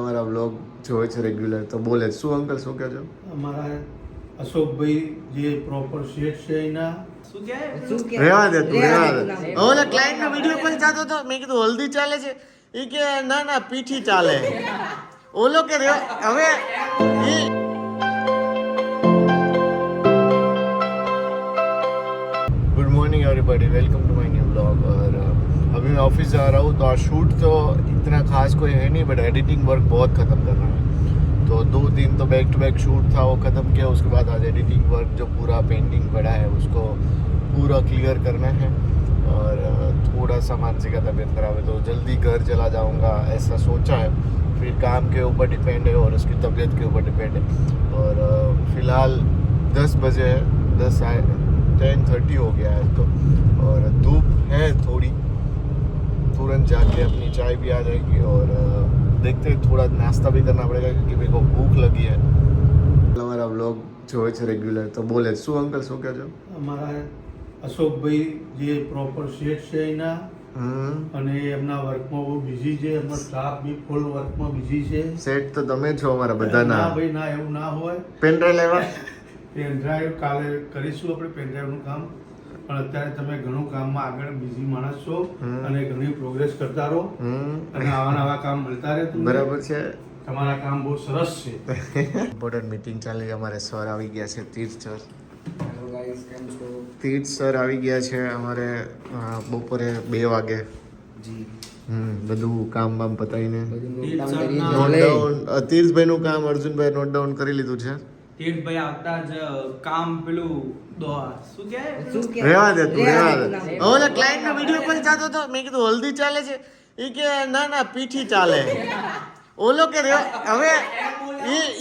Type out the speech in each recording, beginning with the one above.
અમારા વ્લોગ જોવે છે રેગ્યુલર તો બોલે શું અંકલ શું કહો છો? અમારા અશોકભાઈ જે પ્રોપર શેઠ છે એના રહેવા દે તું રહેવા દે. ઓલા ક્લાયન્ટ નો વિડિયો કોલ ચાલતો હતો મેં કીધું હલ્દી ચાલે છે એ કે ના પીઠી ચાલે ઓલો કે હવે good morning everybody welcome to my new blog. और अभी मैं ऑफिस जा रहा हूँ तो आज शूट तो इतना खास कोई है नहीं बट एडिटिंग वर्क बहुत ख़त्म करना है। तो 2-3 तो बैक टू बैक शूट था वो ख़त्म किया, उसके बाद आज एडिटिंग वर्क जो पूरा पेंडिंग पड़ा है उसको पूरा क्लियर करना है। और थोड़ा सा मानसिक तबीयत खराब है तो जल्दी घर चला जाऊँगा ऐसा सोचा है। फिर काम के ऊपर डिपेंड है और उसकी तबीयत के ऊपर डिपेंड है। और फिलहाल 10 बजे है 10:30 हो गया है तो और धूप है थोड़ी, तुरंत जाके अपनी चाय भी आ जाएगी और देखते हैं थोड़ा नाश्ता भी करना पड़ेगा क्योंकि मेरे को भूख लगी है। हमारा व्लॉग જોવે છે રેગ્યુલર તો બોલે શું અંકલ શું કહો છો? અમારા અશોકભાઈ જે પ્રોપર શેઠ છે એના અને એમના વર્કમાં બહુ બિઝી છે, એમનો સ્ટાફ બી ફૂલ વર્કમાં બિઝી છે। સેટ તો તમે છો અમારા બધાના। ના ભાઈ ના, એવું ના હોય। પેન ડ્રાઈવ લેવા પેન ડ્રાઈવ કાલે કરીશું આપણે પેન ડ્રાઈવનું કામ, પણ અત્યારે તમે ઘણું કામમાં આગળ બિઝી માણસ છો અને ઘણી પ્રોગ્રેસ કરતા રહો અને આવા નવા કામ મળતા રહે તમને। બરાબર છે, તમારા કામ બહુ સરસ છે। ઇમ્પોર્ટન્ટ મીટિંગ ચાલી છે, અમારે સર આવી ગયા છે તીર્થ સર। હેલો ગાઈસ, કેમ છો? તીર્થ સર આવી ગયા છે અમારે બપોરે 2 વાગે જી બધું કામ બામ પતાવીને નોટ ડાઉન કરી નોટ ડાઉન તીર્થભાઈનું કામ અર્જુનભાઈ નોટ ડાઉન કરી લીધું છે। તીર્થભાઈ આવતા જ કામ પેલું શું કે રહેવા દે તું રહેવા દે। ઓલા ક્લાયન્ટ નો વિડિયો કોલ ચાલતો હતો મેં કીધું હલ્દી ચાલે છે એ કે ના પીઠી ચાલે ઓલો કે હવે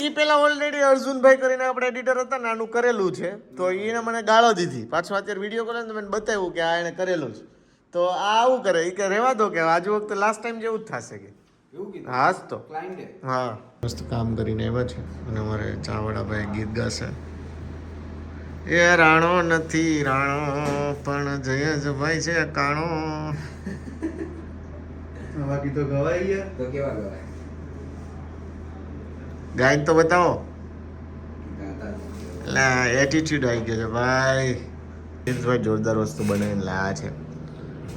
ઈ પેલા ઓલરેડી અર્જુનભાઈ કરીને આપણે એડિટર હતા ને આનું કરેલું છે તો એને મને ગાળો દીધી, પાછો અત્યારે વિડીયો કોલ તો મને બતાવ્યું કે આ એને કરેલું છે તો આ આવું કરે એ કે રહેવા દો કે આજુ વખતે લાસ્ટ ટાઈમ જેવું જ થશે કે એવું કીધું હાસ તો ક્લાયન્ટે હા મસ્ત કામ કરીને આવ્યા છે અને અમારે ચાવડા ભાઈ ગીત ગાશે એ રાણો નથી રાણો પણ જયેશભાઈ છે કાણો। બાકી તો ગવાઈ ગયા તો કેવા ગવાય ગાયન તો બતાવો ગાતા એટલે એટીટ્યુડ આવી ગયો છે ભાઈ। જયેશભાઈ જોરદાર વસ્તુ બનાવીને લાયા છે,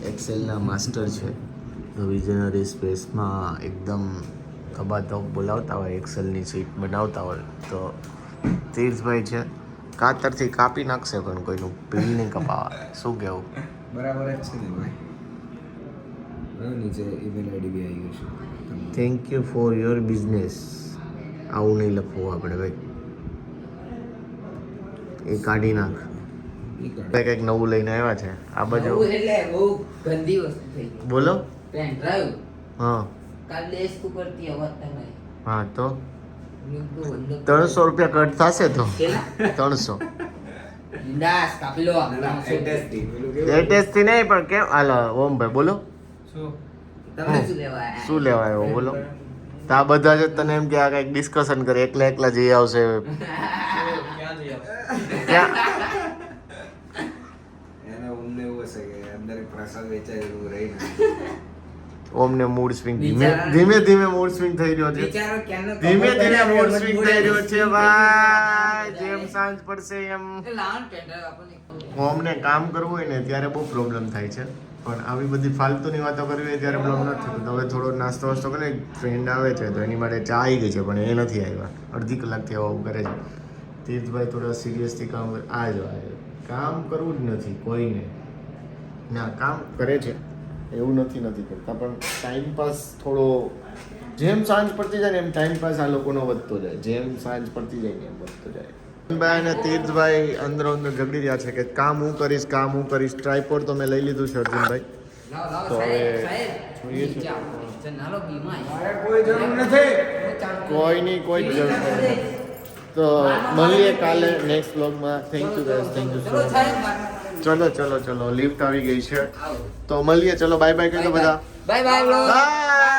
એક્સેલના માસ્ટર છે, વિઝનરી સ્પેસમાં એકદમ કબાતો બોલાવતા હોય, એક્સેલની સીટ બનાવતા હોય તો તીર્થભાઈ છે કાતરથી કાપી નાખશે પણ કોઈનું પીલ નહીં કપાવા। શું કહેવું? બરાબર જ છે ને ભાઈ। નીચે ઈમેલ આઈડી બી આવી ગયું છે। Thank you for your business, આવું નહીં લખવું આપણે ભાઈ, એ કાઢી નાખ। કંઈક નવું લઈને આવ્યા છે આ બાજુ એટલે બહુ ગંદી વસ્તુ થઈ ગઈ। બોલો પેન ડ્રાઈવ હા કાલ ડેસ્ક ઉપરથી અવાજ થાય। હા તો 300 રૂપિયા કટ થશે તો 300 દાસ કાપી લો લેટેસ્ટ થી નહીં પણ કેમ હાલો ઓમભાઈ બોલો તમે શું લેવા આયા? શું લેવા આવ્યો બોલો? તો આ બધા જ તને એમ કે આ કંઈક ડિસ્કશન કરે એકલા જઈ આવશે ક્યાં જઈ ક્યાં એને અમને એવું હશે કે અંદર એક પ્રસાદ વેચાય એવું રહી ને ઓમને મૂડ સ્વિંગ ધીમે મૂડ સ્વિંગ થઈ રહ્યો છે, વિચારો ક્યાંનો ધીમે કપડો મૂડ પહેર્યો, સ્વિંગ મજબૂર થઈ રહ્યો છે ભાઈ। છે. જેમ સાંજ પડશે એમ લાવણ પેન ડ્રાઈવ આપણને હોમને કામ કરવું હોય ને ત્યારે બહુ પ્રોબ્લેમ થાય છે, પણ આવી બધી ફાલતુની વાતો કરવી હોય ત્યારે પ્રોબ્લેમ નથી થતો। હવે થોડો નાસ્તો વાસ્તો કરે ફ્રેન્ડ આવે છે તો એની માટે ચા આવી ગઈ છે પણ એ નથી આવ્યા, અડધી કલાકથી આવું કરે છે। તીર્થભાઈ થોડા સિરિયસથી કામ કરે કામ કરવું જ નથી કોઈને ના, કામ કરે છે એવું નથી કરતા પણ ટાઈમ પાસ થોડો જેમ સાંજ પડતી જાય ને એમ ટાઈમ પાસ આ લોકોનો વધતો જાય, જેમ સાંજ પડતી જાય ને એમ વધતો જાય। ભાઈ અને તીર્થભાઈ અંદર ઝઘડી રહ્યા છે કે કામ હું કરીશ ટ્રાયપોડ તો મેં લઈ લીધું છે અર્જુનભાઈ લાવ તો સાહેબ હવે સાહેબ જોઈએ છે નાલો બીમાય કોઈ જરૂર નથી। કોઈની કોઈ જ જરૂર નથી। તો મળીએ કાલે નેક્સ્ટ વ્લોગમાં। Thank you guys, thank you so much. ચલો લિફ્ટ આવી ગઈ છે તો મળીએ, ચલો બાય બાય કહી દો બધા, બાય બાય બાય।